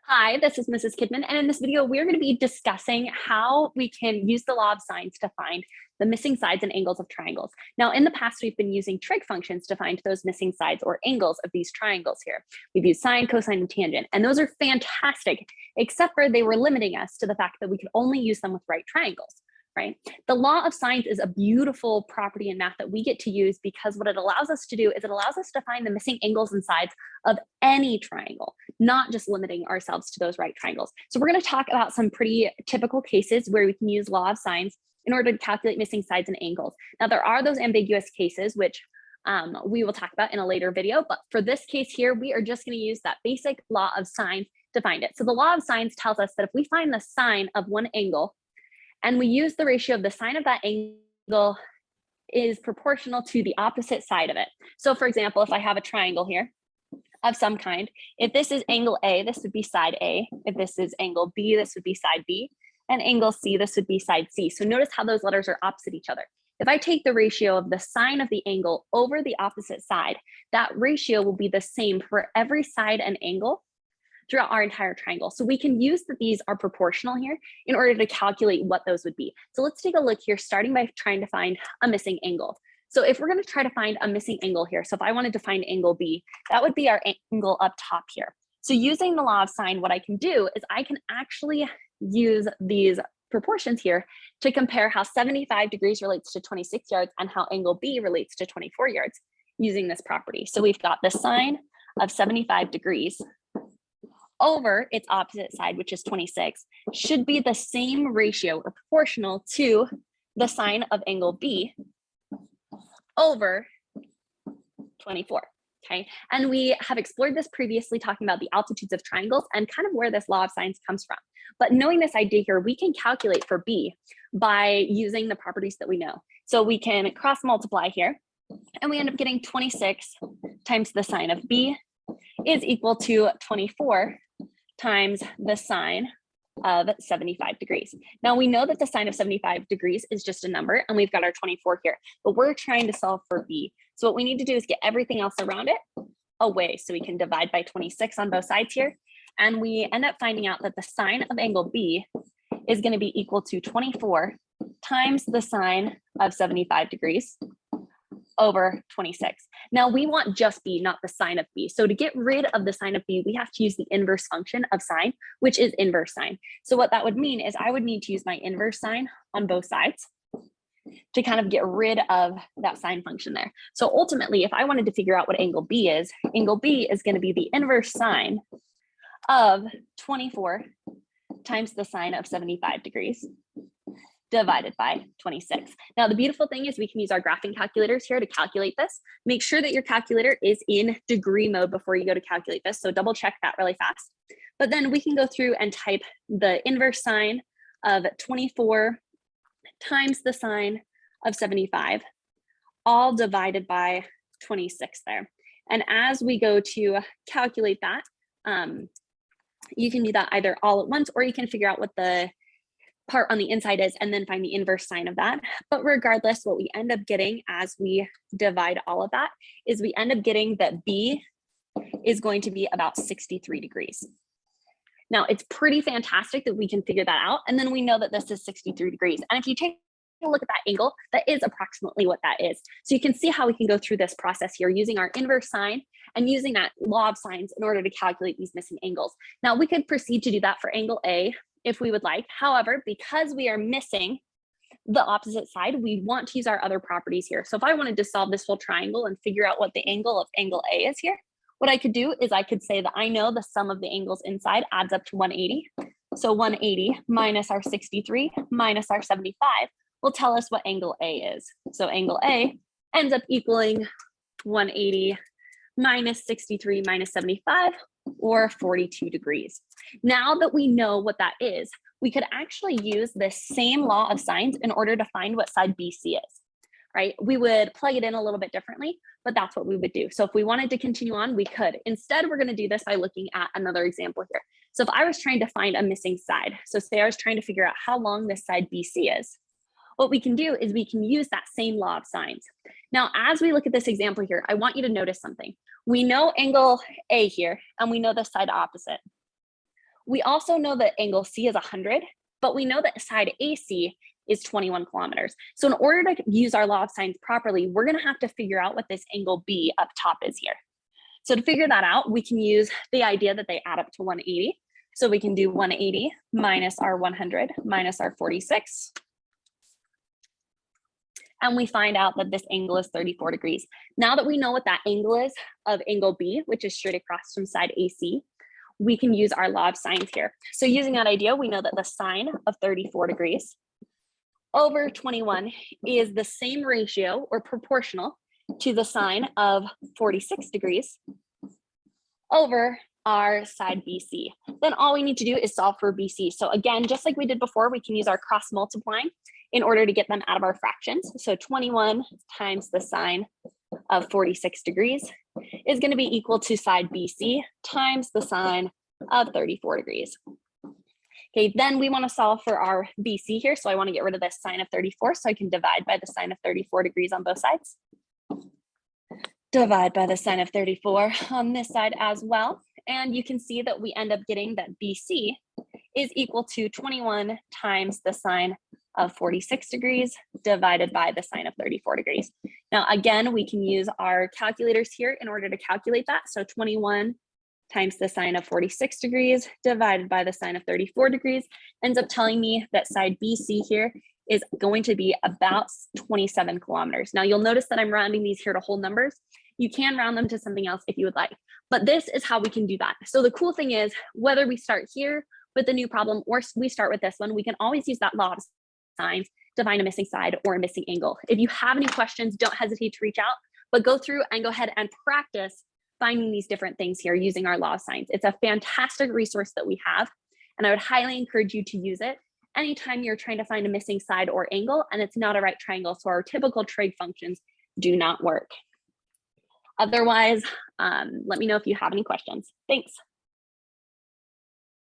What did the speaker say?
Hi, this is Mrs. Kidman, and in this video, we're going to be discussing how we can use the law of sines to find the missing sides and angles of triangles. Now, in the past, we've been using trig functions to find those missing sides or angles of these triangles here. We've used sine, cosine, and tangent, and those are fantastic, except for they were limiting us to the fact that we could only use them with right triangles. Right? The law of sines is a beautiful property in math that we get to use because what it allows us to do is it allows us to find the missing angles and sides of any triangle, not just limiting ourselves to those right triangles. So we're going to talk about some pretty typical cases where we can use law of sines in order to calculate missing sides and angles. Now, there are those ambiguous cases, which we will talk about in a later video, but for this case here, we are just going to use that basic law of sines to find it. So the law of sines tells us that if we find the sine of one angle, and we use the ratio of the sine of that angle is proportional to the opposite side of it. So for example, if I have a triangle here of some kind, if this is angle A, this would be side A. If this is angle B, this would be side B. And angle C, this would be side C. So notice how those letters are opposite each other. If I take the ratio of the sine of the angle over the opposite side, that ratio will be the same for every side and angle throughout our entire triangle. So we can use that these are proportional here in order to calculate what those would be. So let's take a look here, starting by trying to find a missing angle. So if we're going to try to find a missing angle here, so if I wanted to find angle B, that would be our angle up top here. So using the law of sine, what I can do is I can actually use these proportions here to compare how 75 degrees relates to 26 yards and how angle B relates to 24 yards using this property. So we've got the sine of 75 degrees over its opposite side, which is 26, should be the same ratio or proportional to the sine of angle B over 24, okay? And we have explored this previously, talking about the altitudes of triangles and kind of where this law of sines comes from. But knowing this idea here, we can calculate for B by using the properties that we know. So we can cross multiply here, and we end up getting 26 times the sine of B is equal to 24 times the sine of 75 degrees. Now we know that the sine of 75 degrees is just a number and we've got our 24 here, but we're trying to solve for B. So what we need to do is get everything else around it away so we can divide by 26 on both sides here. And we end up finding out that the sine of angle B is going to be equal to 24 times the sine of 75 degrees over 26. Now we want just B, not the sine of B. So to get rid of the sine of B, we have to use the inverse function of sine, which is inverse sine. So what that would mean is I would need to use my inverse sine on both sides to kind of get rid of that sine function there. So ultimately, if I wanted to figure out what angle B is going to be the inverse sine of 24 times the sine of 75 degrees divided by 26. Now, the beautiful thing is we can use our graphing calculators here to calculate this. Make sure that your calculator is in degree mode before you go to calculate this. So double check that really fast. But then we can go through and type the inverse sine of 24 times the sine of 75, all divided by 26 there. And as we go to calculate that, you can do that either all at once, or you can figure out what the part on the inside is and then find the inverse sine of that. But regardless, what we end up getting as we divide all of that is we end up getting that B is going to be about 63 degrees. Now, it's pretty fantastic that we can figure that out. And then we know that this is 63 degrees. And if you take a look at that angle, that is approximately what that is. So you can see how we can go through this process here using our inverse sine and using that law of sines in order to calculate these missing angles. Now, we could proceed to do that for angle A if we would like. However, because we are missing the opposite side, we want to use our other properties here. So if I wanted to solve this whole triangle and figure out what the angle of angle A is here, what I could do is I could say that I know the sum of the angles inside adds up to 180. So 180 minus our 63 minus our 75 will tell us what angle A is. So angle A ends up equaling 180 minus 63 minus 75, or 42 degrees. Now that we know what that is, we could actually use this same law of sines in order to find what side BC is, right? We would plug it in a little bit differently, but that's what we would do. So if we wanted to continue on, we could. Instead, we're going to do this by looking at another example here. So if I was trying to find a missing side, so say I was trying to figure out how long this side BC is, what we can do is we can use that same law of sines. Now, as we look at this example here, I want you to notice something. We know angle A here, and we know the side opposite. We also know that angle C is 100, but we know that side AC is 21 kilometers. So in order to use our law of sines properly, we're gonna have to figure out what this angle B up top is here. So to figure that out, we can use the idea that they add up to 180. So we can do 180 minus our 100 minus our 46. And we find out that this angle is 34 degrees. Now that we know what that angle is of angle B, which is straight across from side AC, we can use our law of sines here. So using that idea, we know that the sine of 34 degrees over 21 is the same ratio or proportional to the sine of 46 degrees over our side BC. Then all we need to do is solve for BC. So again, just like we did before, we can use our cross multiplying in order to get them out of our fractions. So 21 times the sine of 46 degrees is going to be equal to side BC times the sine of 34 degrees. Okay, then we want to solve for our BC here. So I want to get rid of this sine of 34, so I can divide by the sine of 34 degrees on both sides. Divide by the sine of 34 on this side as well. And you can see that we end up getting that BC is equal to 21 times the sine of 46 degrees divided by the sine of 34 degrees. Now, again, we can use our calculators here in order to calculate that. So 21 times the sine of 46 degrees divided by the sine of 34 degrees ends up telling me that side BC here is going to be about 27 kilometers. Now you'll notice that I'm rounding these here to whole numbers. You can round them to something else if you would like, but this is how we can do that. So the cool thing is, whether we start here with the new problem or we start with this one, we can always use that law of sines to find a missing side or a missing angle. If you have any questions, don't hesitate to reach out, but go through and go ahead and practice finding these different things here using our law of sines. It's a fantastic resource that we have, and I would highly encourage you to use it anytime you're trying to find a missing side or angle and it's not a right triangle. So our typical trig functions do not work. Otherwise, let me know if you have any questions. Thanks.